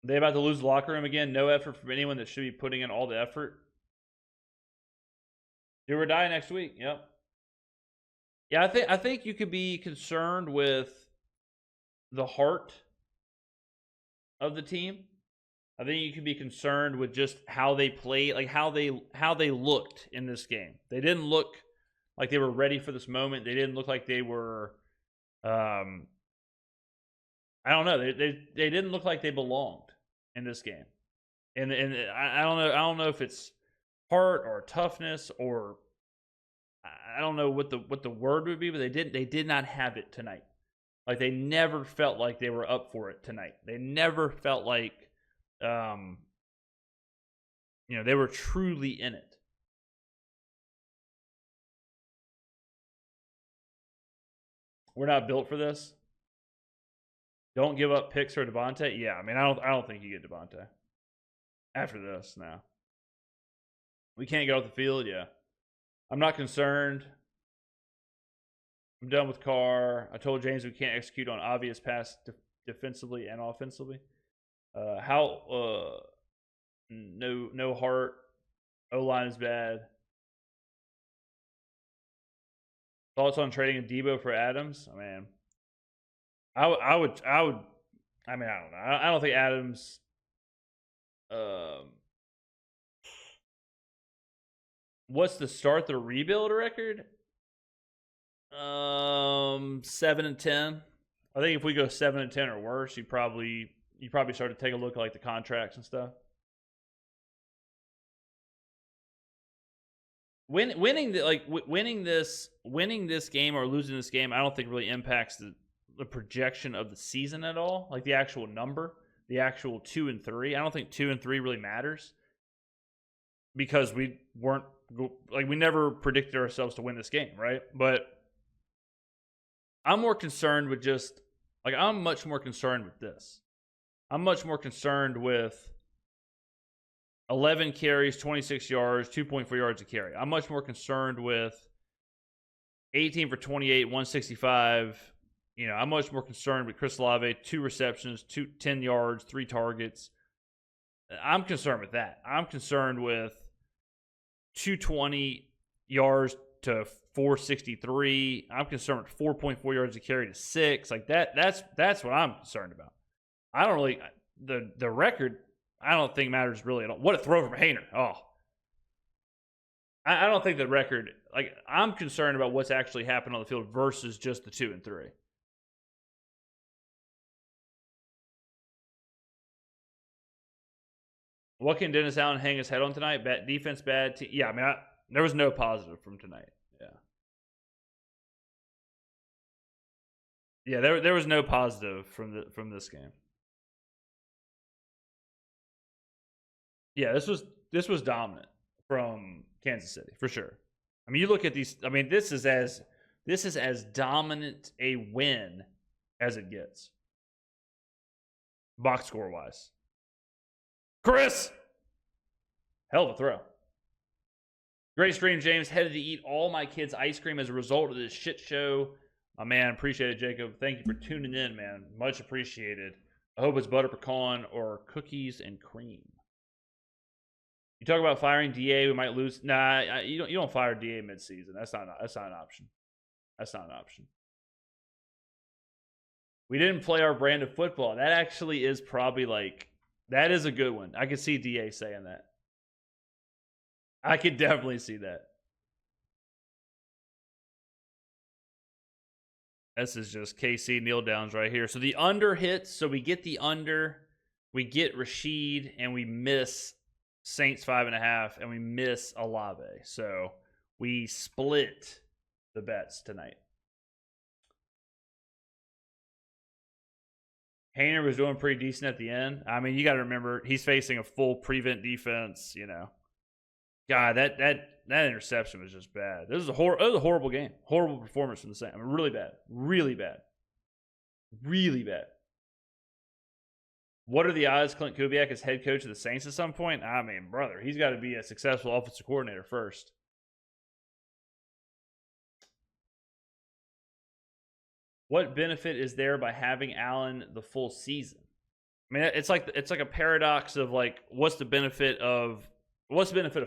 They about to lose the locker room again. No effort from anyone that should be putting in all the effort. Do or die next week. Yep. Yeah, I think you could be concerned with the heart of the team. I think you could be concerned with just how they played, like how they looked in this game. They didn't look like they were ready for this moment. They didn't look like they were I don't know. They didn't look like they belonged in this game. And I don't know. I don't know if it's heart or toughness or I don't know what the word would be, but they did not have it tonight. Like they never felt like they were up for it tonight. They never felt like um they were truly in it. We're not built for this. Don't give up picks for Devontae. Yeah, I mean I don't think you get Devontae after this now. We can't get off the field. Yeah, I'm not concerned. I'm done with Carr. I told James we can't execute on obvious pass defensively and offensively. No heart. O line is bad. Thoughts on trading Debo for Adams? I mean, I would. I mean, I don't know. I don't think Adams. What's the start the rebuild record? 7-10. I think if we go 7-10 or worse, you probably start to take a look at like the contracts and stuff. Winning this game or losing this game, I don't think really impacts the projection of the season at all. Like the actual number, the actual 2-3. I don't think 2-3 really matters because we weren't like we never predicted ourselves to win this game, right? But I'm more concerned with just like I'm much more concerned with this. I'm much more concerned with 11 carries, 26 yards, 2.4 yards a carry. I'm much more concerned with 18 for 28, 165. I'm much more concerned with Chris Olave, 2 receptions, 10 yards, 3 targets. I'm concerned with that. I'm concerned with 220 yards to 463. I'm concerned with 4.4 yards a carry to 6. Like that's what I'm concerned about. I don't really the record I don't think matters really at all. What a throw from Hayner. Oh. I don't think the record, like, I'm concerned about what's actually happened on the field versus just the 2-3. What can Dennis Allen hang his head on tonight? Bad defense, bad team. Yeah, I mean, there was no positive from tonight. Yeah. Yeah, there was no positive from this game. Yeah, this was dominant from Kansas City for sure. I mean, you look at these. I mean, this is as dominant a win as it gets, box score wise. Chris, hell of a throw. Great stream, James. Headed to eat all my kids' ice cream as a result of this shit show. My man, appreciate it, Jacob. Thank you for tuning in, man. Much appreciated. I hope it's butter pecan or cookies and cream. You talk about firing DA, we might lose. Nah, you don't fire DA midseason. That's not an option. That's not an option. We didn't play our brand of football. That actually is probably like that is a good one. I could see DA saying that. I could definitely see that. This is just KC kneel downs right here. So the under hits. So we get the under, we get Rashid, and we miss Saints 5.5, and we miss Olave. So we split the bets tonight. Hayner was doing pretty decent at the end. I mean, you got to remember he's facing a full prevent defense. God, that interception was just bad. It was a horrible game, horrible performance from the Saints. I mean, really bad, really bad, really bad. What are the odds Klint Kubiak is head coach of the Saints at some point? I mean, brother, he's got to be a successful offensive coordinator first. What benefit is there by having Allen the full season? I mean, it's like a paradox of like, what's the benefit of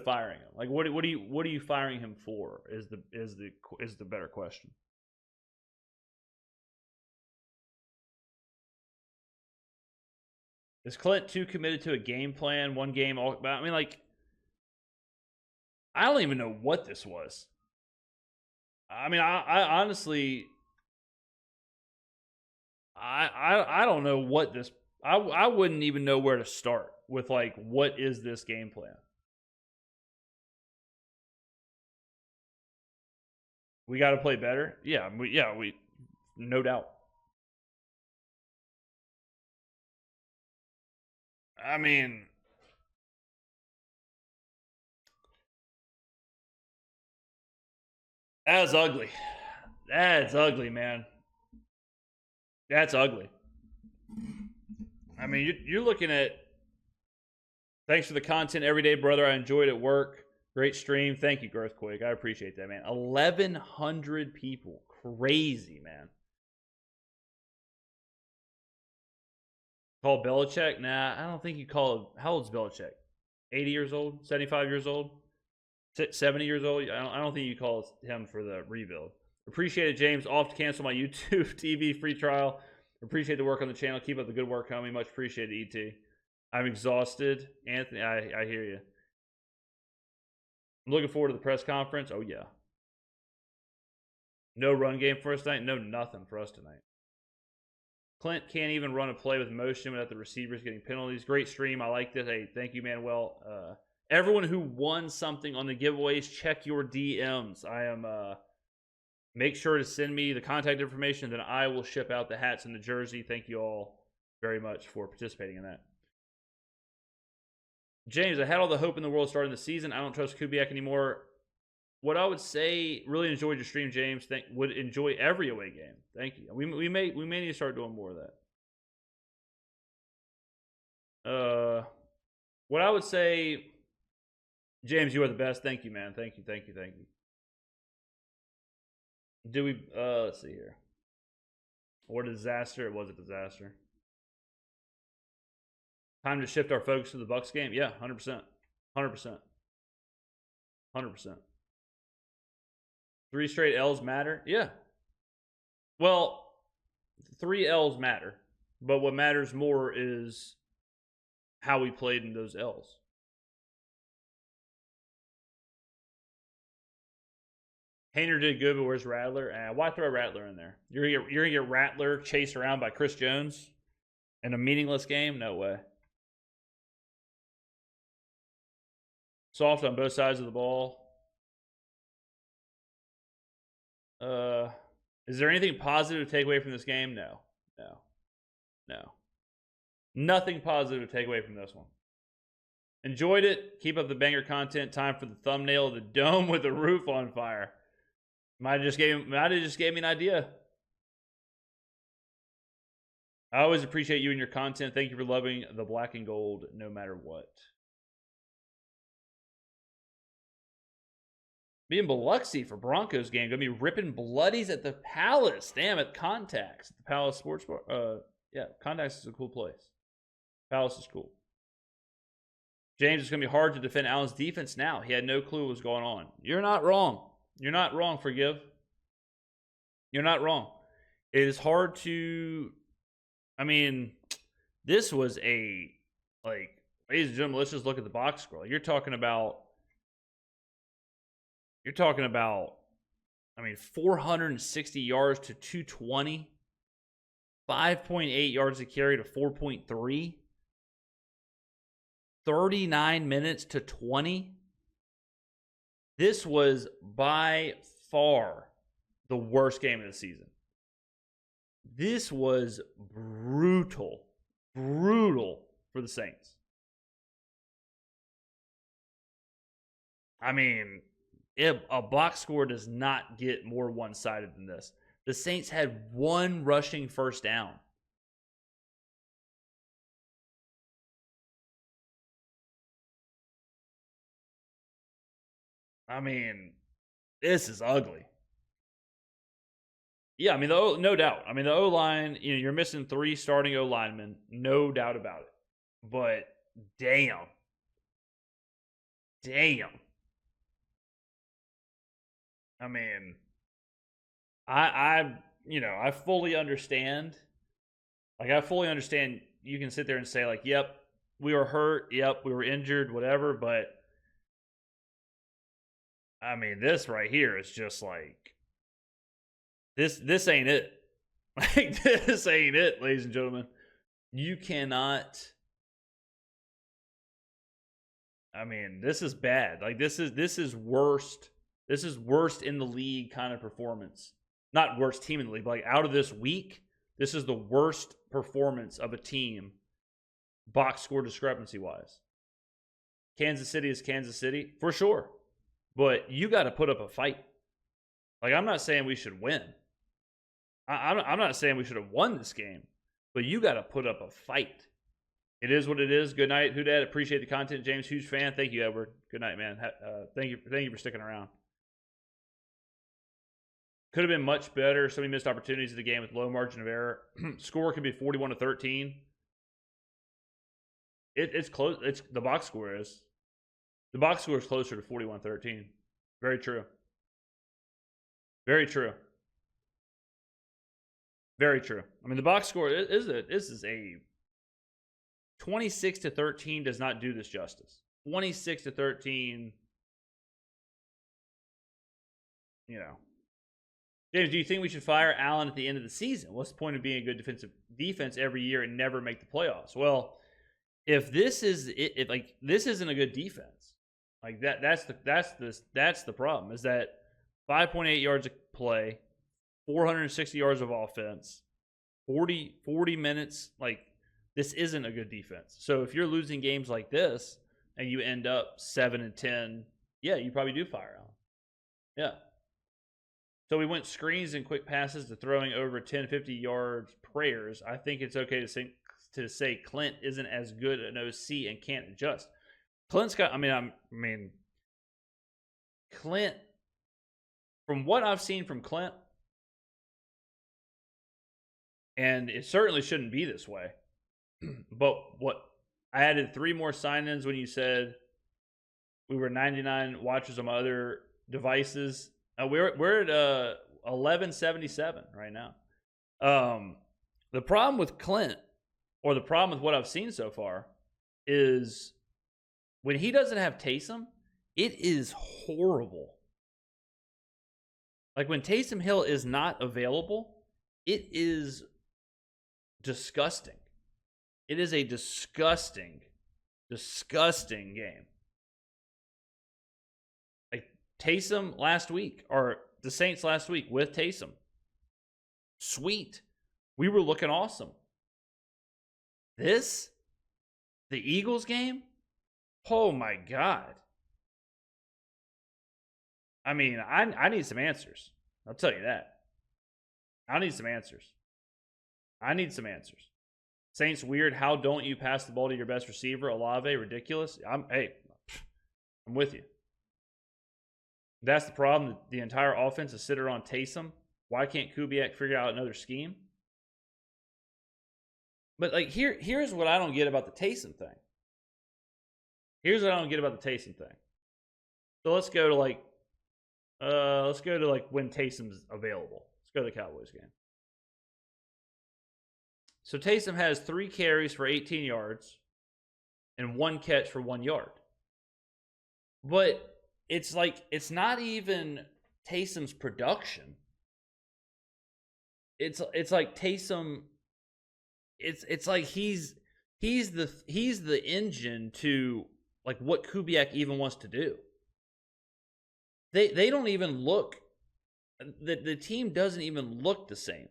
firing him? Like, what are you firing him for? Is the better question. Is Klint too committed to a game plan? One game, all. I mean, like, I don't even know what this was. I mean, I honestly, I don't know what this. I wouldn't even know where to start with, like, what is this game plan? We got to play better. Yeah, we no doubt. I mean, that's ugly. That's ugly, man. That's ugly. I mean, you're looking at. Thanks for the content every day, brother. I enjoyed it at work. Great stream. Thank you, Girthquake. I appreciate that, man. 1,100 people. Crazy, man. Call Belichick? Nah, I don't think you call. How old's Belichick? 80 years old? 75 years old? 70 years old? I don't think you call him for the rebuild. Appreciate it, James. Off to cancel my YouTube TV free trial. Appreciate the work on the channel. Keep up the good work, homie. Much appreciated, ET. I'm exhausted. Anthony, I hear you. I'm looking forward to the press conference. Oh, yeah. No run game for us tonight. No nothing for us tonight. Klint can't even run a play with motion without the receivers getting penalties. Great stream. I like this. Hey, thank you, Manuel. Everyone who won something on the giveaways, check your DMs. I am make sure to send me the contact information, then I will ship out the hats and the jersey. Thank you all very much for participating in that. James, I had all the hope in the world starting the season. I don't trust Kubiak anymore. What I would say, really enjoyed your stream, James. Would enjoy every away game. Thank you. We may need to start doing more of that. What I would say, James, you are the best. Thank you, man. Thank you. Do we? Let's see here. What a disaster! It was a disaster. Time to shift our focus to the Bucks game. Yeah, 100%, 100%, 100%. 3 straight L's matter. Yeah. Well, 3 L's matter, but what matters more is how we played in those L's. Hayner did good, but where's Rattler? Why throw Rattler in there? You're gonna get Rattler chased around by Chris Jones in a meaningless game? No way. Soft on both sides of the ball. Is there anything positive to take away from this game? No. Nothing positive to take away from this one. Enjoyed it. Keep up the banger content. Time for the thumbnail of the dome with the roof on fire. Might have just gave me an idea. I always appreciate you and your content. Thank you for loving the black and gold no matter what. Be in Biloxi for Broncos game. Gonna be ripping bloodies at the Palace. Damn it, Contacts. The Palace Sports Bar. Yeah, Contacts is a cool place. Palace is cool. James, it's gonna be hard to defend Allen's defense now. He had no clue what was going on. You're not wrong. You're not wrong, Forgive. You're not wrong. It is hard to. I mean, this was ladies and gentlemen, let's just look at the box score. You're talking about, I mean, 460 yards to 220, 5.8 yards a carry to 4.3, 39 minutes to 20. This was by far the worst game of the season. This was brutal for the Saints. I mean, a box score does not get more one-sided than this. The Saints had 1 rushing first down. I mean, this is ugly. Yeah, I mean, no doubt. I mean, the O-line, you're missing 3 starting O-linemen, no doubt about it. But damn. I mean, I fully understand. Like, I fully understand you can sit there and say, like, yep, we were hurt, yep, we were injured, whatever, but I mean, this right here is just like this ain't it. Like, this ain't it, ladies and gentlemen. You cannot. I mean, this is bad. Like, this is worst. This is worst in the league kind of performance. Not worst team in the league, but like out of this week, this is the worst performance of a team box score discrepancy wise. Kansas City is Kansas City for sure, but you got to put up a fight. Like, I'm not saying we should win. I'm not saying we should have won this game, but you got to put up a fight. It is what it is. Good night, Hoodad. Appreciate the content, James. Huge fan. Thank you, Edward. Good night, man. Thank you for sticking around. Could have been much better. So many missed opportunities in the game with low margin of error. Score could be 41-13. It's close. It's the box score is. The box score is closer to 41-13. Very true. Very true. Very true. I mean, the box score is a 26-13 does not do this justice. 26-13. James, do you think we should fire Allen at the end of the season? What's the point of being a good defense every year and never make the playoffs? Well, if this is it, like, this isn't a good defense. Like, that's the problem, is that 5.8 yards of play, 460 yards of offense, 40 minutes. Like, this isn't a good defense. So if you're losing games like this and you end up 7-10, yeah, you probably do fire Allen. Yeah. So we went screens and quick passes to throwing over 10, 50 yards prayers. I think it's okay to say Klint isn't as good an OC and can't adjust. Klint's got, Klint, from what I've seen from Klint, and it certainly shouldn't be this way, but what I added 3 more sign-ins when you said we were 99 watchers on my other devices. We're at 1177 right now. The problem with Klint, or the problem with what I've seen so far, is when he doesn't have Taysom, it is horrible. Like, when Taysom Hill is not available, it is disgusting. It is a disgusting game. Like, Taysom last week, or the Saints last week with Taysom. Sweet. We were looking awesome. The Eagles game? Oh my God. I mean, I need some answers. I'll tell you that. I need some answers. Saints weird. How don't you pass the ball to your best receiver? Olave, ridiculous. I'm with you. That's the problem. The entire offense is centered on Taysom. Why can't Kubiak figure out another scheme? But, like, here's what I don't get about the Taysom thing. So let's go to when Taysom's available. Let's go to the Cowboys game. So Taysom has 3 carries for 18 yards and 1 catch for 1 yard. But it's like, it's not even Taysom's production. It's like Taysom. It's like he's the engine to, like, what Kubiak even wants to do. They don't even look. The team doesn't even look the same.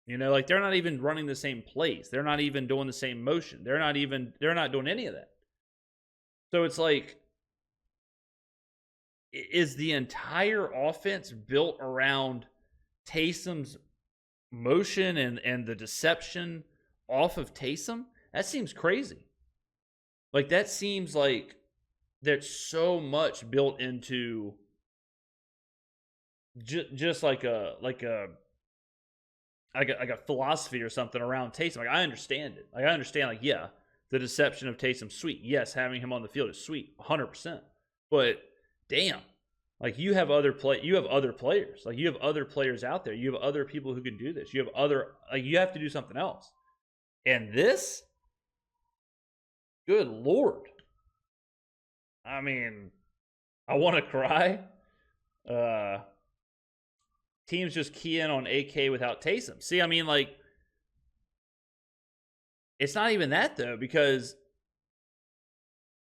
Like, they're not even running the same plays. They're not even doing the same motion. They're not doing any of that. So it's like, is the entire offense built around Taysom's motion and the deception off of Taysom? That seems crazy. Like, that seems like there's so much built into just like a like a philosophy or something around Taysom. Like I understand it. Like I understand. Like yeah, the deception of Taysom's sweet. Yes, having him on the field is sweet, 100%. But damn, like you have other players. Like you have other players out there. You have other people who can do this. You have other like you have to do something else. And this, good lord. I mean, I want to cry. Teams just key in on AK without Taysom. See, I mean, like, it's not even that though, because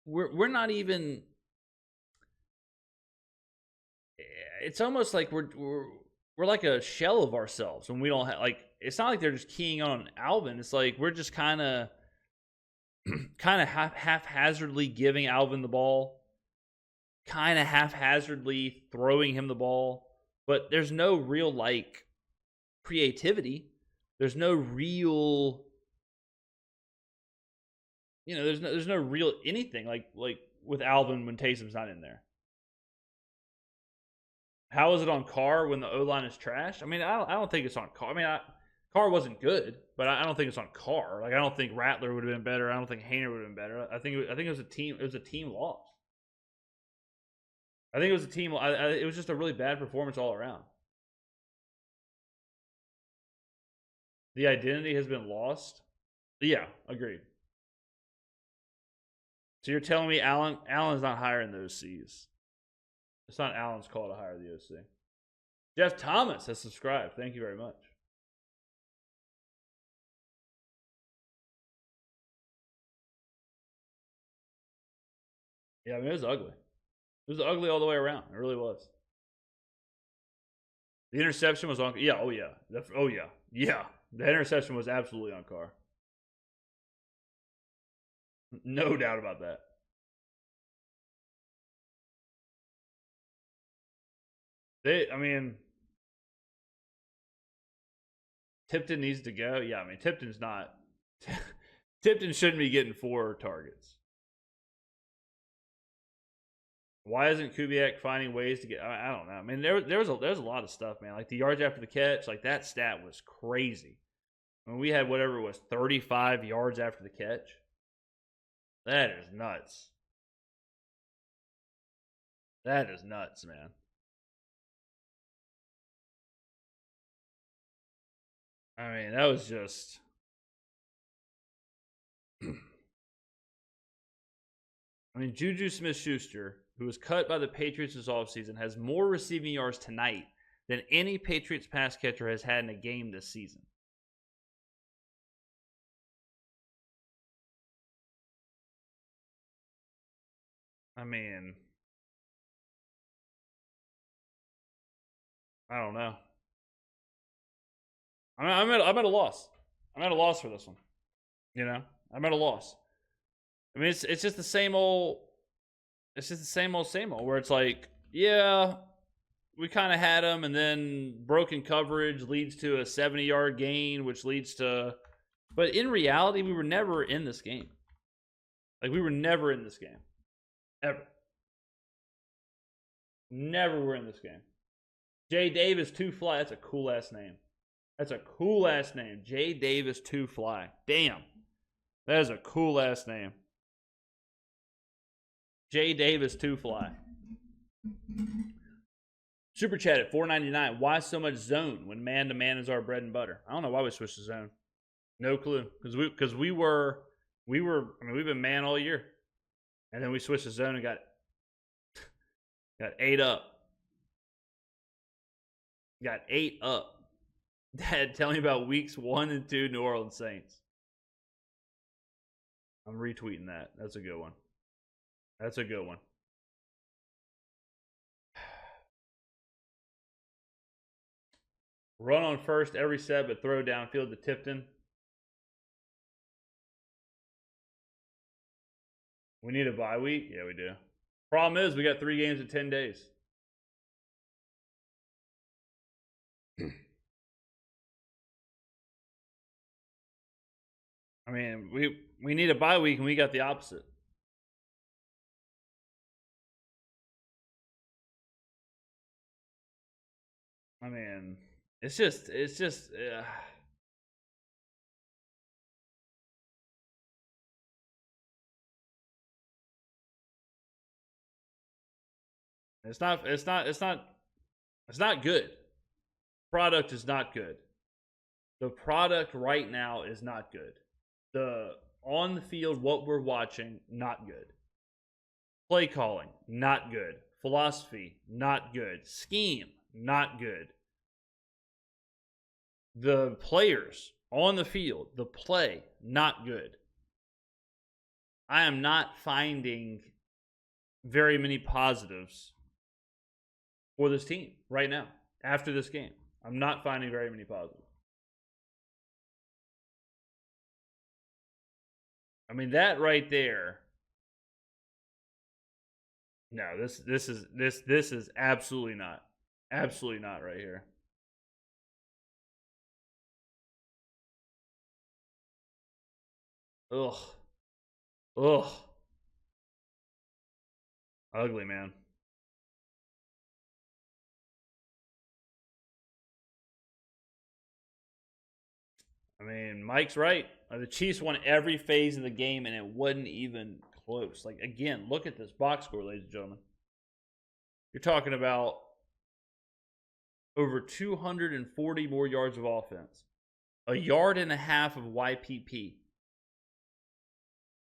we're not even. It's almost like we're like a shell of ourselves when we don't have like. It's not like they're just keying on Alvin. It's like we're just kind of haphazardly giving Alvin the ball, kind of haphazardly throwing him the ball, but there's no real like creativity. There's no real, there's no real anything like with Alvin when Taysom's not in there. How is it on Carr when the O line is trash? I mean, I don't think it's on Carr. I mean, Carr wasn't good, but I don't think it's on Carr. Like I don't think Rattler would have been better. I don't think Hayner would have been better. I think it was a team. It was a team loss. I think it was a team. It was just a really bad performance all around. The identity has been lost. Yeah, agreed. So you're telling me Allen's not hiring those C's? It's not Allen's call to hire the OC. Jeff Thomas has subscribed. Thank you very much. Yeah, I mean, it was ugly. It was ugly all the way around. It really was. The interception was on. Yeah, oh yeah. Oh yeah. Yeah. The interception was absolutely on Carr. No doubt about that. I mean, Tipton needs to go. Yeah, I mean, Tipton's not. Tipton shouldn't be getting 4 targets. Why isn't Kubiak finding ways to get? I don't know. I mean, there's a lot of stuff, man. Like the yards after the catch, like that stat was crazy. I mean, we had whatever it was, 35 yards after the catch. That is nuts. That is nuts, man. I mean, that was just. I mean, Juju Smith-Schuster, who was cut by the Patriots this offseason, has more receiving yards tonight than any Patriots pass catcher has had in a game this season. I mean, I don't know. I'm at a loss. I'm at a loss for this one. I'm at a loss. I mean, it's just the same old. It's just the same old. Where it's like, yeah, we kind of had them, and then broken coverage leads to a 70-yard gain, which leads to. But in reality, we were never in this game. Like we were never in this game, ever. Never were in this game. Jay Davis 2 Fly. That's a cool ass name. That's a cool ass name. Jay Davis 2 Fly. Damn. That is a cool ass name. Jay Davis 2 Fly. Super chat at $4.99. Why so much zone when man to man is our bread and butter? I don't know why we switched to zone. No clue. Because we were. I mean, we've been man all year, and then we switched to zone and got 8 up. Got 8 up. Dad, tell me about weeks 1 and 2 New Orleans Saints. I'm retweeting that. That's a good one. That's a good one. Run on first every set, but throw downfield to Tipton. We need a bye week? Yeah, we do. Problem is, we got 3 games in 10 days. I mean, we need a bye week, and we got the opposite. I mean, it's just It's not good. Product is not good. The product right now is not good. The on the field, what we're watching, not good. Play calling, not good. Philosophy, not good. Scheme, not good. The players on the field, the play, not good. I am not finding very many positives for this team right now after this game. I'm not finding very many positives. I mean, that right there. No, this is absolutely not right here. Ugh. Ugly, man. I mean, Mike's right. The Chiefs won every phase of the game, and it wasn't even close. Like, again, look at this box score, ladies and gentlemen. You're talking about over 240 more yards of offense, a yard and a half of YPP,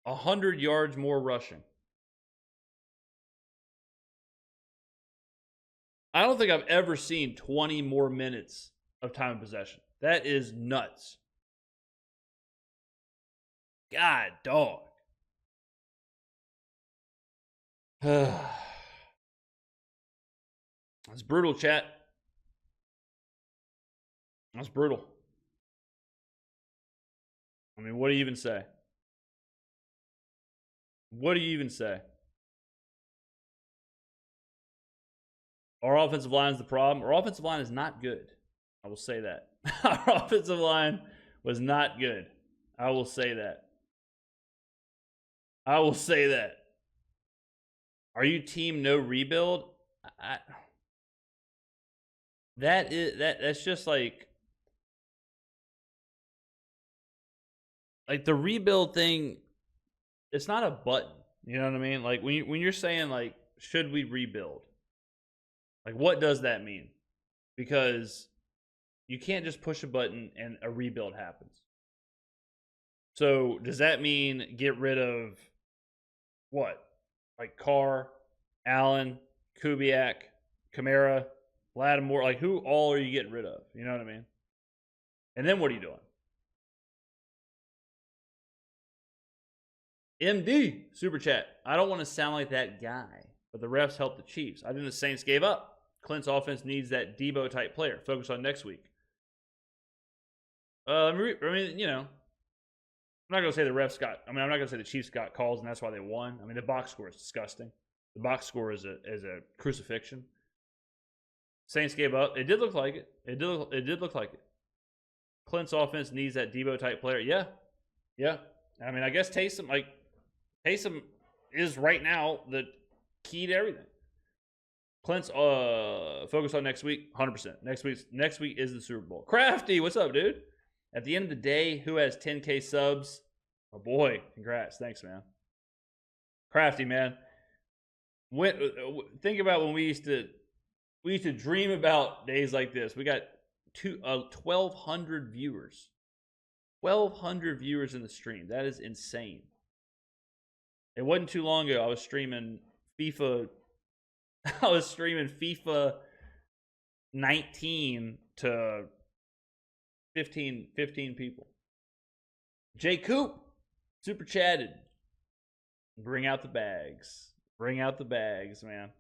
100 yards more rushing. I don't think I've ever seen 20 more minutes of time of possession. That is nuts. God, dog. That's brutal, chat. That's brutal. I mean, what do you even say? What do you even say? Our offensive line is the problem. Our offensive line is not good. I will say that. Our offensive line was not good. I will say that. I will say that. Are you team no rebuild? That's just like the rebuild thing. It's not a button. You know what I mean? Like when you're saying like, should we rebuild? Like, what does that mean? Because you can't just push a button and a rebuild happens. So does that mean get rid of what? Like Carr, Allen, Kubiak, Kamara, Lattimore? Like, who all are you getting rid of? You know what I mean? And then what are you doing? MD, super chat. I don't want to sound like that guy, but the refs helped the Chiefs. I think the Saints gave up. Clint's offense needs that Debo type player. Focus on next week. I mean, you know, I'm not going to say the refs got, I'm not going to say the Chiefs got calls and that's why they won. I mean, the box score is disgusting. The box score is a crucifixion. Saints gave up. It did look like it. It did look like it. Clint's offense needs that Debo type player. Yeah. I mean, I guess Taysom is right now the key to everything. Clint's focus on next week, 100%. Next week is the Super Bowl. Crafty, what's up, dude? At the end of the day, who has 10K subs? Oh boy, congrats. Thanks, man. Crafty, man. Think about when we used to dream about days like this. We got 1,200 viewers. 1,200 viewers in the stream. That is insane. It wasn't too long ago. I was streaming FIFA 19 to 15 people. Jay Coop, super chatted. Bring out the bags. Bring out the bags, man.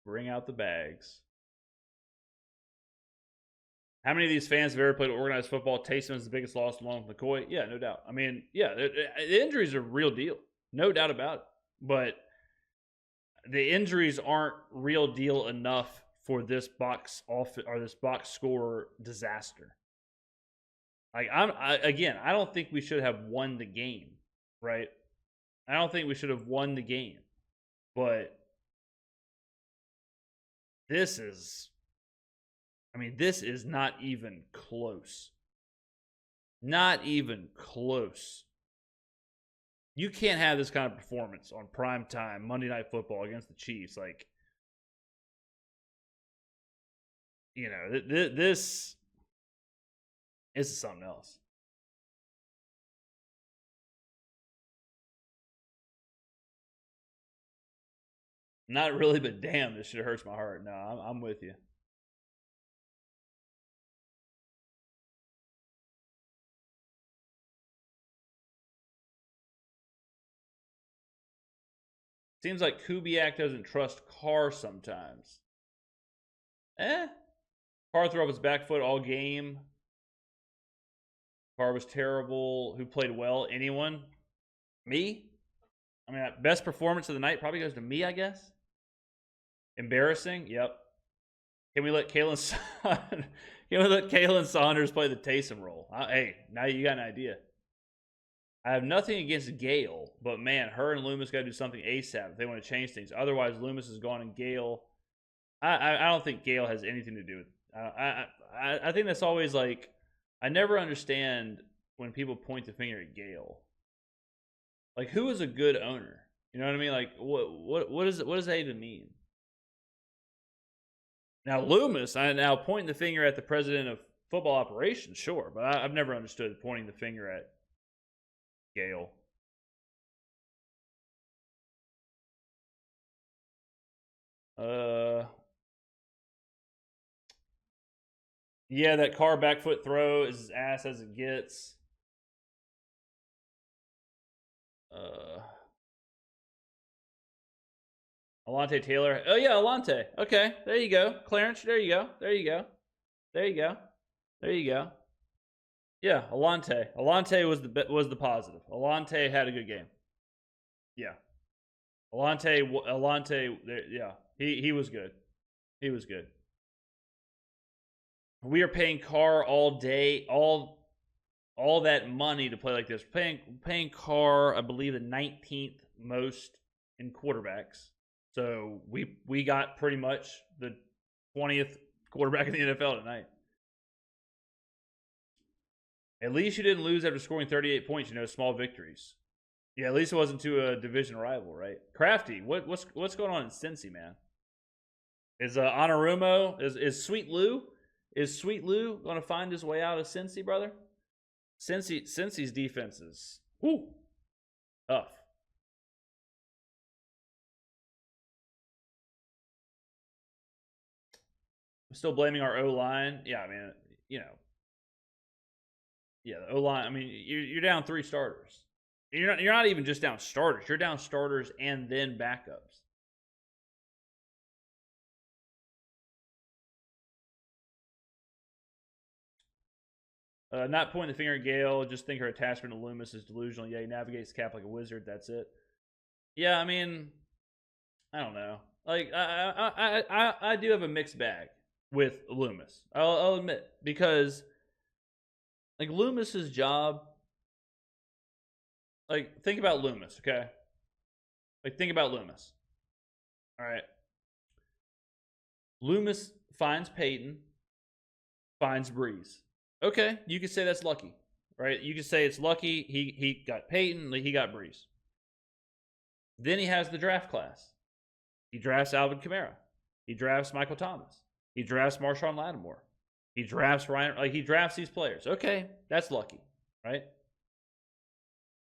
Bring out the bags. How many of these fans have ever played organized football? Taysom is the biggest loss along with McCoy. Yeah, no doubt. I mean, yeah, the injuries are a real deal. No doubt about it. But the injuries aren't real deal enough for this box score disaster. Like I don't think we should have won the game, right? I don't think we should have won the game. But this is not even close. Not even close. You can't have this kind of performance on prime time Monday Night Football against the Chiefs. Like, this is something else. Not really, but damn, this shit hurts my heart. No, I'm with you. Seems like Kubiak doesn't trust Carr sometimes. Carr threw up his back foot all game. Carr was terrible. Who played well? Anyone? Me? I mean, best performance of the night probably goes to me, I guess. Embarrassing? Yep. Can we let Kalen Saunders play the Taysom role? Hey, now you got an idea. I have nothing against Gale, but man, her and Loomis got to do something ASAP if they want to change things. Otherwise, Loomis is gone and Gale. I don't think Gale has anything to do with. I think that's always like. I never understand when people point the finger at Gale. Like, who is a good owner? You know what I mean? Like, what does that even mean? Now, Loomis, I now pointing the finger at the president of football operations, sure, but I've never understood pointing the finger at Gale. Yeah, that Carr back foot throw is as ass as it gets. Alante Taylor. Oh yeah, Alante. Okay, there you go. Clarence, there you go. There you go. There you go. There you go. Yeah, Alante. Alante was the positive. Alante had a good game. Yeah. Alante, yeah. He was good. He was good. We are paying Carr all day, all that money to play like this. Paying Carr, I believe, the 19th most in quarterbacks. So we got pretty much the 20th quarterback in the NFL tonight. At least you didn't lose after scoring 38 points. Small victories. Yeah, at least it wasn't to a division rival, right? Crafty, what's going on in Cincy, man? Is Anarumo is Sweet Lou? Is Sweet Lou going to find his way out of Cincy, brother? Cincy's defenses, tough. I'm still blaming our O line. Yeah, I mean, yeah, the O line. I mean, you're down 3 starters. You're not even just down starters. You're down starters and then backups. Not pointing the finger at Gale. Just think her attachment to Loomis is delusional. Yeah, he navigates cap like a wizard. That's it. Yeah, I mean, I don't know. Like, I do have a mixed bag with Loomis. I'll admit, because like Loomis's job. Like, think about Loomis, okay? Like, think about Loomis. All right. Loomis finds Peyton, finds Breeze. Okay, you could say that's lucky, right? You could say it's lucky. He got Peyton, he got Breeze. Then he has the draft class. He drafts Alvin Kamara. He drafts Michael Thomas. He drafts Marshawn Lattimore. He drafts Ryan. Like, he drafts these players. Okay, that's lucky, right?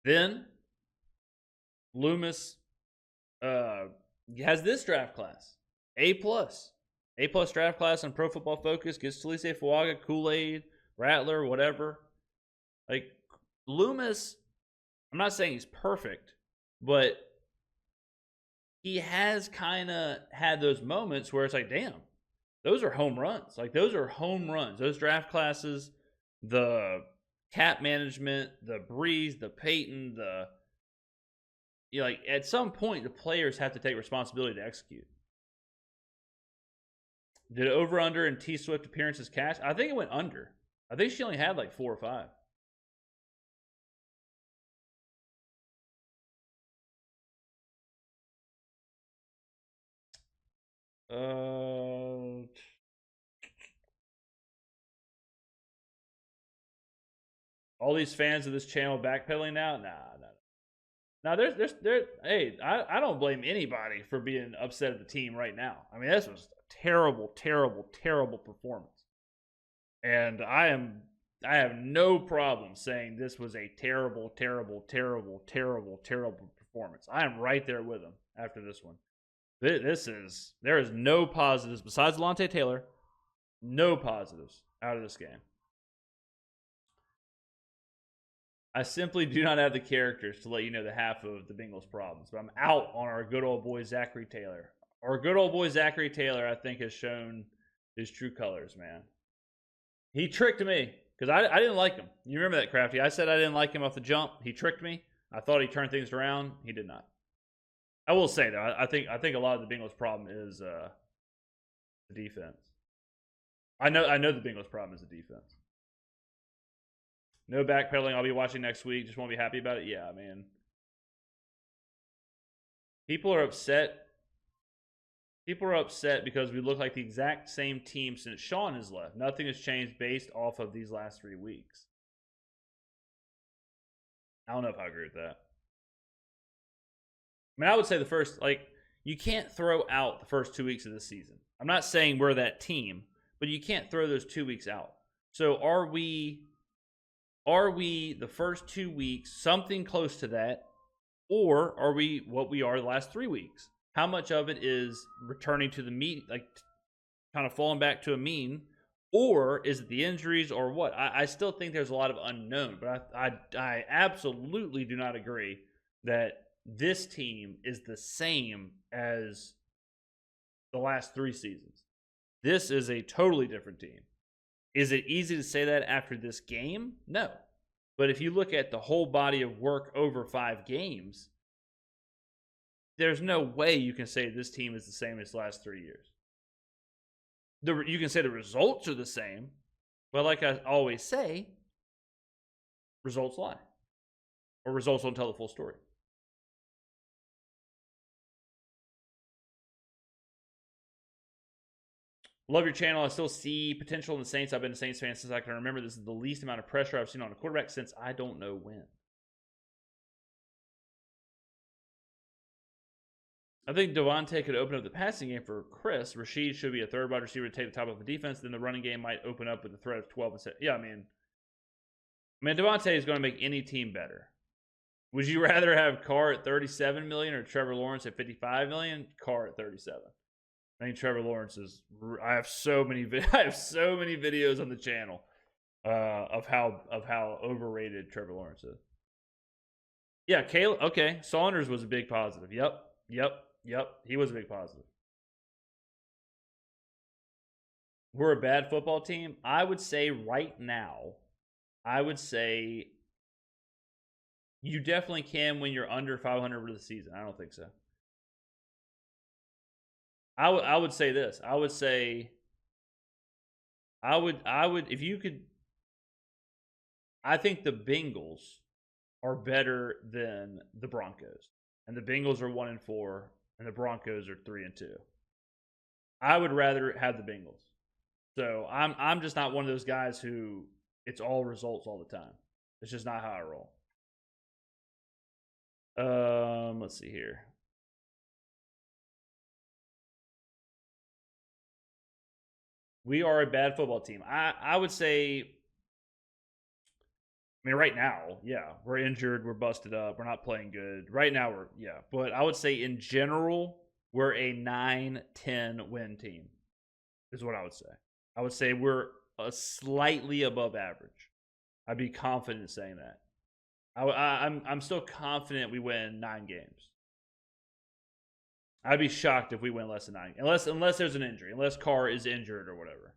Then Loomis has this draft class, A+. A+ draft class on Pro Football Focus. Gets Talise Fuaga, Kool-Aid, Rattler, whatever. Like, Loomis, I'm not saying he's perfect, but he has kind of had those moments where it's like, damn, those are home runs. Like, those are home runs. Those draft classes, the cap management, the Breeze, the Peyton, like, at some point, the players have to take responsibility to execute. Did over-under and T-Swift appearances cash? I think it went under. I think she only had like 4 or 5. All these fans of this channel backpedaling now? Nah. Now, there. Hey, I don't blame anybody for being upset at the team right now. I mean, this was a terrible, terrible, terrible performance, and I have no problem saying this was a terrible, terrible, terrible, terrible, terrible performance. I am right there with them after this one. There is no positives besides Lante Taylor. No positives out of this game. I simply do not have the characters to let you know the half of the Bengals' problems, but I'm out on our good old boy Zachary Taylor. Our good old boy Zachary Taylor, I think, has shown his true colors, man. He tricked me because I didn't like him. You remember that, Crafty? I said I didn't like him off the jump. He tricked me. I thought he turned things around. He did not. I will say though, I think a lot of the Bengals' problem is the defense. I know the Bengals' problem is the defense. No backpedaling. I'll be watching next week. Just won't be happy about it. Yeah, man. People are upset. People are upset because we look like the exact same team since Sean has left. Nothing has changed based off of these last 3 weeks. I don't know if I agree with that. I mean, I would say the first, you can't throw out the first 2 weeks of the season. I'm not saying we're that team, but you can't throw those 2 weeks out. So are we the first 2 weeks something close to that, or are we what we are the last 3 weeks? How much of it is returning to the mean, kind of falling back to a mean, or is it the injuries, or what? I still think there's a lot of unknown, but I absolutely do not agree that this team is the same as the last 3 seasons. This is a totally different team. Is it easy to say that after this game? No. But if you look at the whole body of work over 5 games, there's no way you can say this team is the same as the last 3 years. You can say the results are the same, but like I always say, results lie. Or results don't tell the full story. Love your channel. I still see potential in the Saints. I've been a Saints fan since I can remember. This is the least amount of pressure I've seen on a quarterback since I don't know when. I think Devontae could open up the passing game for Chris. Rashid should be a third wide receiver to take the top of the defense. Then the running game might open up with a threat of 12 and 7. Yeah, I mean, Devontae is going to make any team better. Would you rather have Carr at 37 million or Trevor Lawrence at 55 million? Carr at 37. I think Trevor Lawrence is. I have so many videos on the channel of how overrated Trevor Lawrence is. Yeah, Caleb. Okay, Saunders was a big positive. Yep. He was a big positive. We're a bad football team. I would say right now, you definitely can when you're under 500 for the season. I don't think so. I would say this. I would if you could. I think the Bengals are better than the Broncos, and the Bengals are 1-4, and the Broncos are 3-2. I would rather have the Bengals. So I'm just not one of those guys who it's all results all the time. It's just not how I roll. Let's see here. We are a bad football team. I would say, I mean, right now, yeah, we're injured, we're busted up, we're not playing good. Right now, but I would say in general, we're a 9-10 win team, is what I would say. I would say we're slightly above average. I'd be confident in saying that. I'm still confident we win 9 games. I'd be shocked if we win less than 9, unless there's an injury, unless Carr is injured or whatever.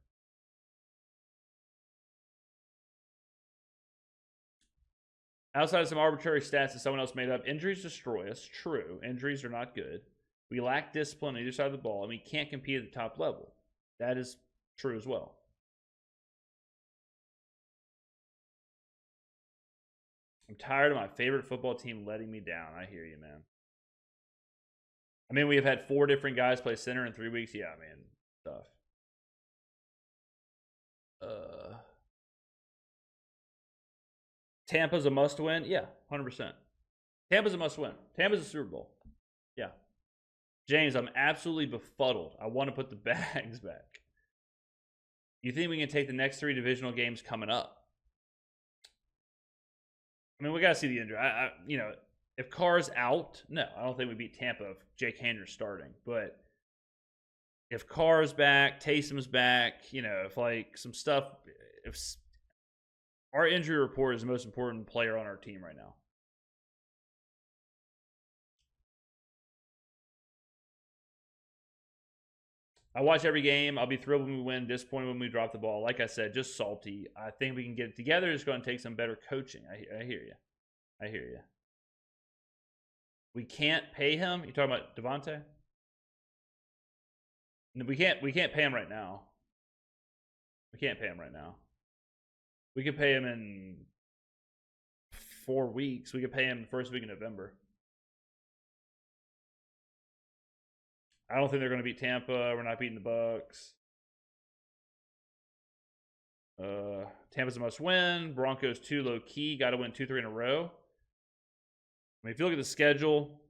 Outside of some arbitrary stats that someone else made up, injuries destroy us. True, injuries are not good. We lack discipline on either side of the ball, and we can't compete at the top level. That is true as well. I'm tired of my favorite football team letting me down. I hear you, man. I mean, we have had 4 different guys play center in 3 weeks. Yeah, man, tough. Tampa's a must-win. Yeah, 100%. Tampa's a must-win. Tampa's a Super Bowl. Yeah. James, I'm absolutely befuddled. I want to put the bags back. You think we can take the next 3 divisional games coming up? I mean, we got to see the injury. If Carr's out, no, I don't think we beat Tampa if Jake Haener's starting. But if Carr's back, Taysom's back, if like some stuff, if our injury report is the most important player on our team right now. I watch every game. I'll be thrilled when we win, disappointed when we drop the ball. Like I said, just salty. I think we can get it together. It's going to take some better coaching. I hear you. I hear you. We can't pay him. You talking about Devontae? No, we can't pay him right now. We can't pay him right now. We could pay him in 4 weeks. We could pay him the first week of November. I don't think they're going to beat Tampa. We're not beating the Bucks. Tampa's a must-win. Broncos 2 low-key. Got to win 2-3 in a row. I mean, if you look at the schedule,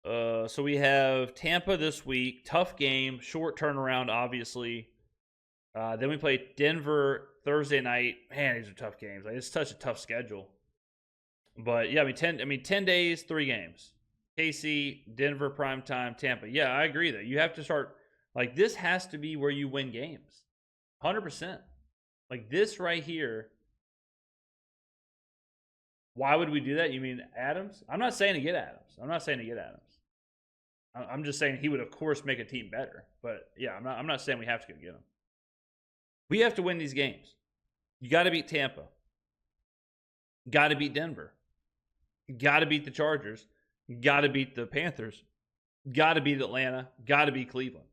so we have Tampa this week. Tough game. Short turnaround, obviously. Then we play Denver Thursday night. Man, these are tough games. Like, it's such a tough schedule. But yeah, 10 days, 3 games. KC, Denver, primetime, Tampa. Yeah, I agree though. You have to start, like, this has to be where you win games. 100%. Like, this right here. Why would we do that? You mean Adams? I'm not saying to get Adams. I'm just saying he would, of course, make a team better. But yeah, I'm not saying we have to go get him. We have to win these games. You got to beat Tampa. Got to beat Denver. Got to beat the Chargers. Got to beat the Panthers. Got to beat Atlanta. Got to beat Cleveland.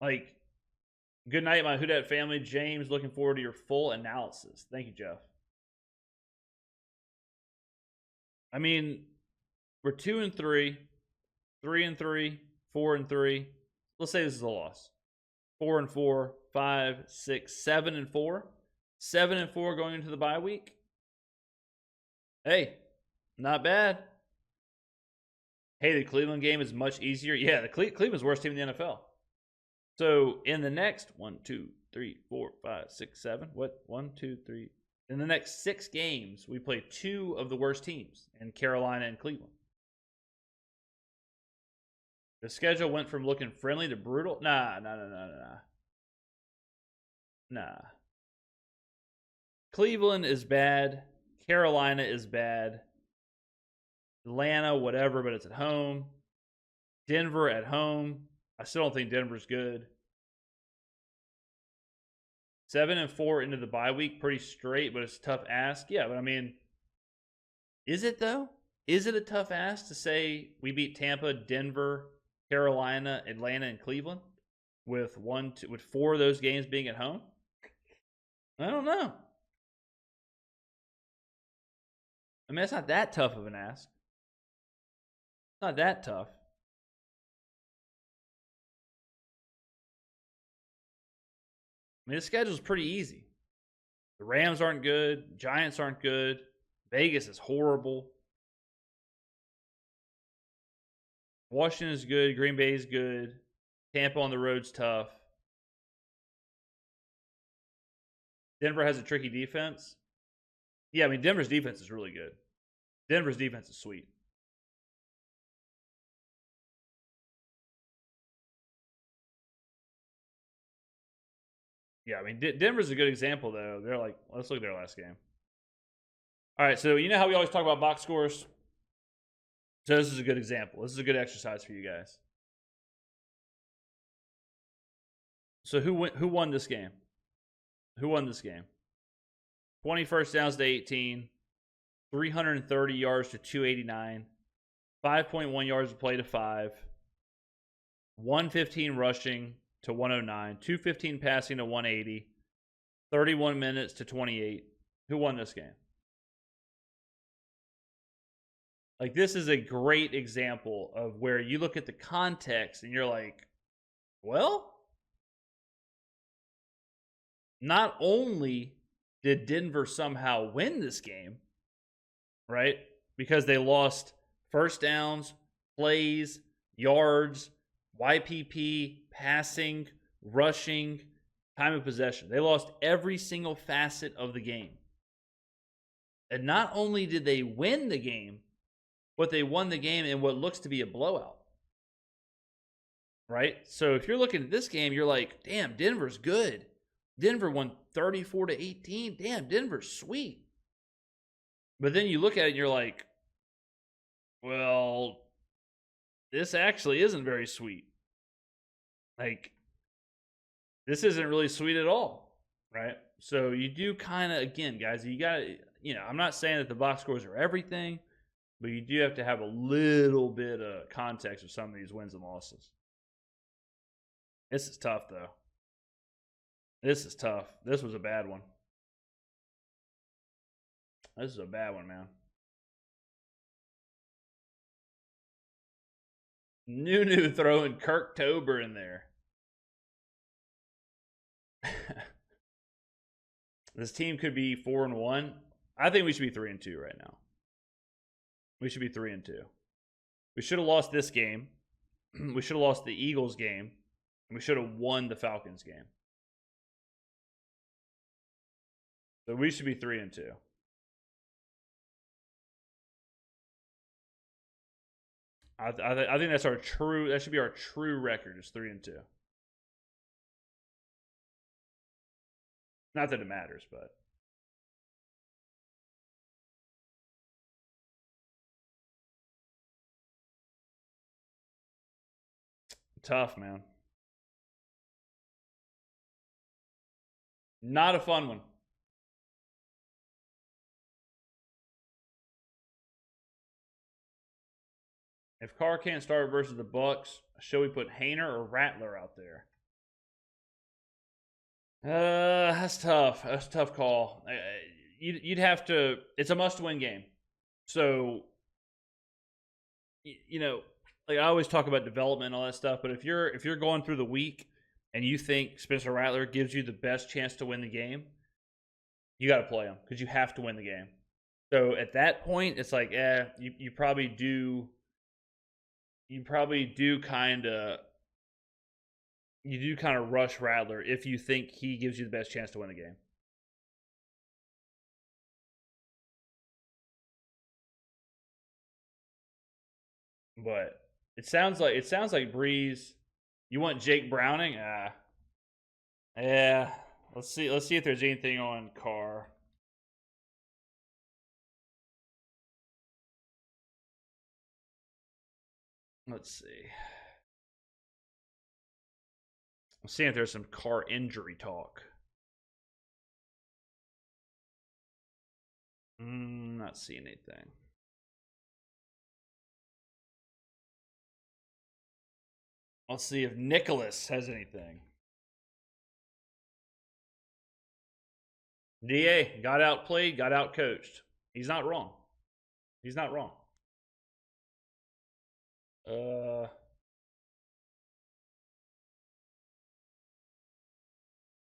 Like, good night, my Who Dat family. James, looking forward to your full analysis. Thank you, Jeff. I mean, we're 2-3, 3-3, 4-3. Let's say this is a loss. 4-4, 5, 6, 7-4. 7-4 going into the bye week. Hey, not bad. Hey, the Cleveland game is much easier. Yeah, the Cleveland's worst team in the NFL. So in the next 1, 2, 3, 4, 5, 6, 7. What? 1, 2, 3. In the next 6 games, we play 2 of the worst teams in Carolina and Cleveland. The schedule went from looking friendly to brutal. Nah. Cleveland is bad. Carolina is bad. Atlanta, whatever, but it's at home. Denver at home. I still don't think Denver's good. 7-4 into the bye week, pretty straight, but it's a tough ask. Yeah, but I mean, is it though? Is it a tough ask to say we beat Tampa, Denver, Carolina, Atlanta, and Cleveland with 4 of those games being at home? I don't know. I mean, it's not that tough of an ask. It's not that tough. I mean, the schedule's pretty easy. The Rams aren't good. Giants aren't good. Vegas is horrible. Washington is good. Green Bay is good. Tampa on the road's tough. Denver has a tricky defense. Yeah, I mean, Denver's defense is really good. Denver's defense is sweet. Yeah, I mean, Denver's a good example, though. They're like, let's look at their last game. All right, so you know how we always talk about box scores? So this is a good example. This is a good exercise for you guys. So who won this game? Who won this game? 20 first downs to 18, 330 yards to 289, 5.1 yards of play to 5, 115 rushing to 109, 215 passing to 180, 31 minutes to 28. Who won this game? Like, this is a great example of where you look at the context and you're like, well, not only did Denver somehow win this game, right? Because they lost first downs, plays, yards, YPP, passing, rushing, time of possession. They lost every single facet of the game. And not only did they win the game, but they won the game in what looks to be a blowout. Right? So if you're looking at this game, you're like, damn, Denver's good. Denver won 34-18. Damn, Denver's sweet. But then you look at it and you're like, well, this actually isn't very sweet. Like, this isn't really sweet at all. Right? So you do kind of, again, guys, you got to, I'm not saying that the box scores are everything, but you do have to have a little bit of context of some of these wins and losses. This is tough, though. This is tough. This was a bad one. This is a bad one, man. Nunu throwing Kirk Tober in there. This team could be 4-1. I think we should be 3-2 right now. We should be 3-2. We should have lost this game. We should have lost the Eagles game. And we should have won the Falcons game. So we should be 3-2. I think that's our true. That should be our true record. Is 3-2. Not that it matters, but tough, man. Not a fun one. If Carr can't start versus the Bucks, should we put Hayner or Rattler out there? That's tough. That's a tough call. You'd have to. It's a must-win game. So, like I always talk about development and all that stuff. But if you're going through the week and you think Spencer Rattler gives you the best chance to win the game, you got to play him because you have to win the game. So at that point, it's like, you probably do. You probably do kind of rush Rattler if you think he gives you the best chance to win the game. But it sounds like Breeze. You want Jake Browning? Yeah. Let's see if there's anything on Carr. Let's see. Let's see if there's some Carr injury talk. Not seeing anything. Let's see if Nicholas has anything. DA got outplayed, got outcoached. He's not wrong. He's not wrong.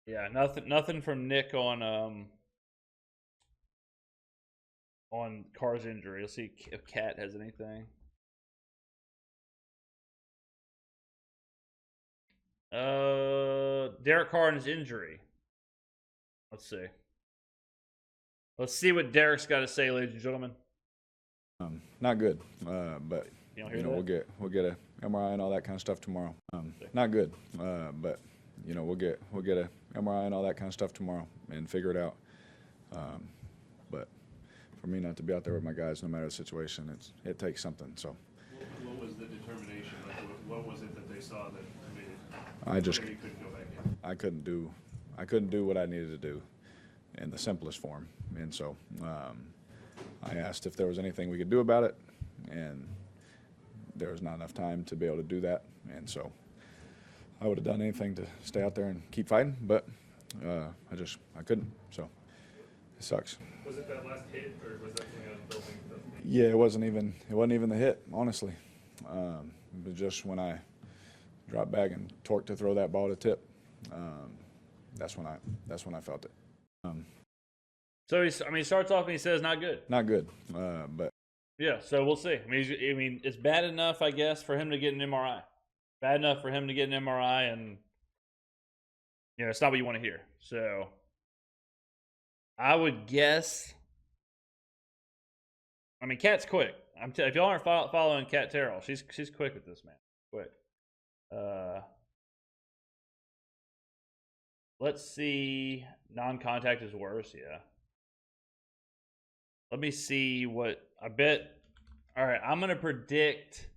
Yeah, nothing from Nick on Carr's injury. Let's see if Cat has anything. Derek Carr and his injury. Let's see. Let's see what Derek's got to say, ladies and gentlemen. Not good, but we'll get a MRI and all that kind of stuff tomorrow. Not good, but we'll get a MRI and all that kind of stuff tomorrow and figure it out. But for me not to be out there with my guys, no matter the situation, it takes something. So. What was the determination? Like, what was it that they saw that made it? I just you couldn't go back in? I couldn't do what I needed to do in the simplest form, and so I asked if there was anything we could do about it, and there was not enough time to be able to do that, and so I would have done anything to stay out there and keep fighting, but I couldn't, so it sucks. Was it that last hit, or was that something else building? Yeah, it wasn't even the hit, honestly. It was just when I dropped back and torqued to throw that ball to tip. that's when I felt it. So he starts off and he says not good. Not good, but yeah. So we'll see. I mean, it's bad enough, I guess, for him to get an MRI. Bad enough for him to get an MRI, and it's not what you want to hear. So I would guess. I mean, Kat's quick. If y'all aren't following Kat Terrell, she's quick with this, man. Quick. Let's see. Non-contact is worse. Yeah. Let me see what I bet. All right, I'm gonna predict.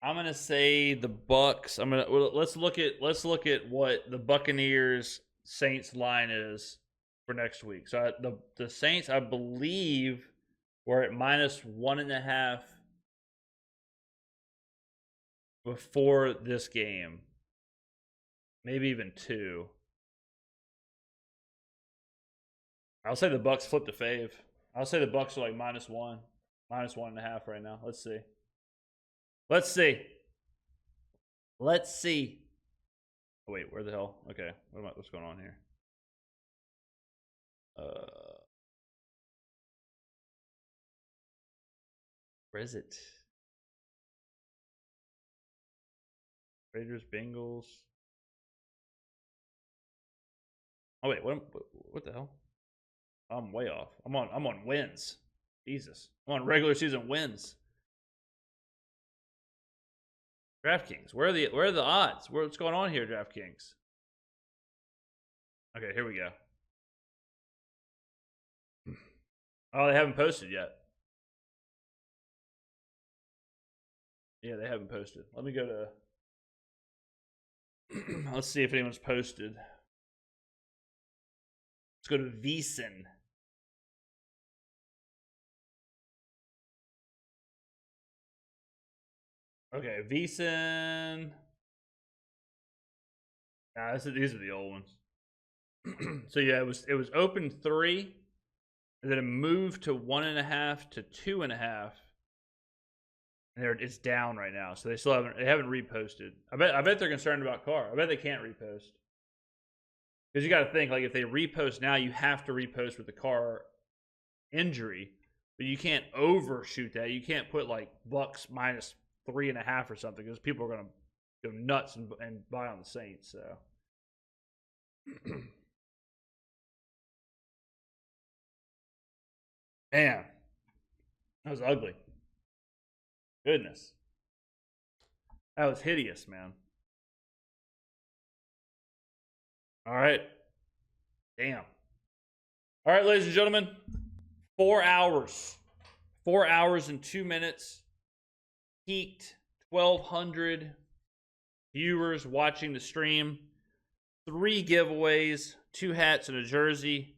I'm gonna say the Bucks. Let's look at what the Buccaneers Saints line is for next week. So the Saints, I believe, were at -1.5 before this game, maybe even 2. I'll say the Bucks flipped a fave. I'll say the Bucks are like -1, -1.5 right now. Let's see. Oh, wait, where the hell? Okay, what's going on here? Where is it? Raiders, Bengals. Oh wait, what the hell? I'm way off. I'm on wins. Jesus, I'm on regular season wins. DraftKings. Where are the odds? What's going on here, DraftKings? Okay, here we go. Oh, they haven't posted yet. Yeah, they haven't posted. Let me go to. Let's see if anyone's posted. Let's go to VSiN. Okay, VSiN. Nah, these are the old ones. So yeah, it was open 3, and then it moved to 1.5 to 2.5. And it's down right now, so they haven't reposted. I bet they're concerned about Carr. I bet they can't repost. Because you got to think, like, if they repost now, you have to repost with the Carr injury, but you can't overshoot that. You can't put like Bucks -3.5 or something, because people are going to go nuts and buy on the Saints. So, man, that was ugly. Goodness, that was hideous, man. All right, damn. All right, ladies and gentlemen, 4 hours and 2 minutes. Peaked 1,200 viewers watching the stream. 3 giveaways, 2 hats and a jersey,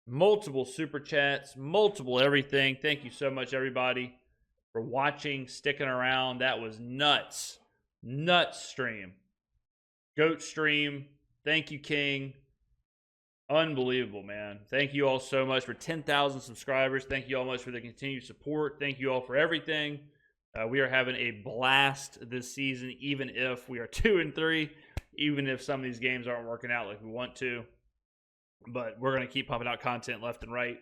multiple super chats, multiple everything. Thank you so much, everybody, for watching, sticking around. That was nuts. Nuts stream. GOAT stream. Thank you, King. Unbelievable, man. Thank you all so much for 10,000 subscribers. Thank you all much for the continued support. Thank you all for everything. We are having a blast this season, even if we are 2-3, even if some of these games aren't working out like we want to. But we're going to keep pumping out content left and right.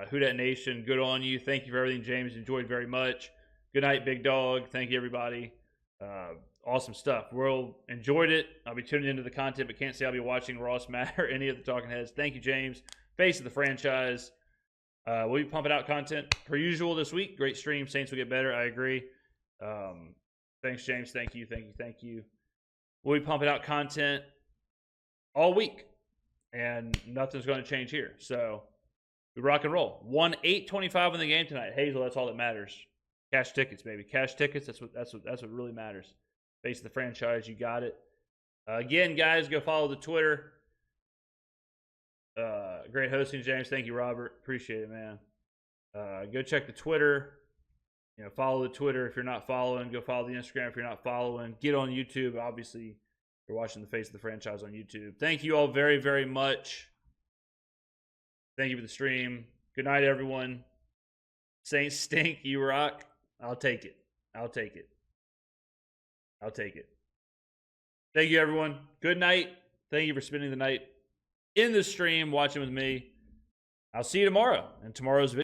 Who Dat Nation, good on you. Thank you for everything, James. Enjoyed very much. Good night, Big Dog. Thank you, everybody. Awesome stuff. We'll enjoyed it. I'll be tuning into the content, but can't say I'll be watching Ross Matt or any of the Talking Heads. Thank you, James. Face of the franchise. We'll be pumping out content per usual this week. Great stream. Saints will get better. I agree. Thanks, James. Thank you. We'll be pumping out content all week, and nothing's going to change here. So we rock and roll. 1-825 in the game tonight. Hazel, that's all that matters. Cash tickets, baby. Cash tickets. That's what really matters. Face of the franchise. You got it. Again, guys, go follow the Twitter. Great hosting, James. Thank you, Robert. Appreciate it, man. Go check the Twitter. Follow the Twitter if you're not following. Go follow the Instagram if you're not following. Get on YouTube. Obviously, you're watching the Face of the Franchise on YouTube. Thank you all very, very much. Thank you for the stream. Good night, everyone. Saints stink. You rock. I'll take it. Thank you, everyone. Good night. Thank you for spending the night in the stream watching with me. I'll see you tomorrow in tomorrow's video.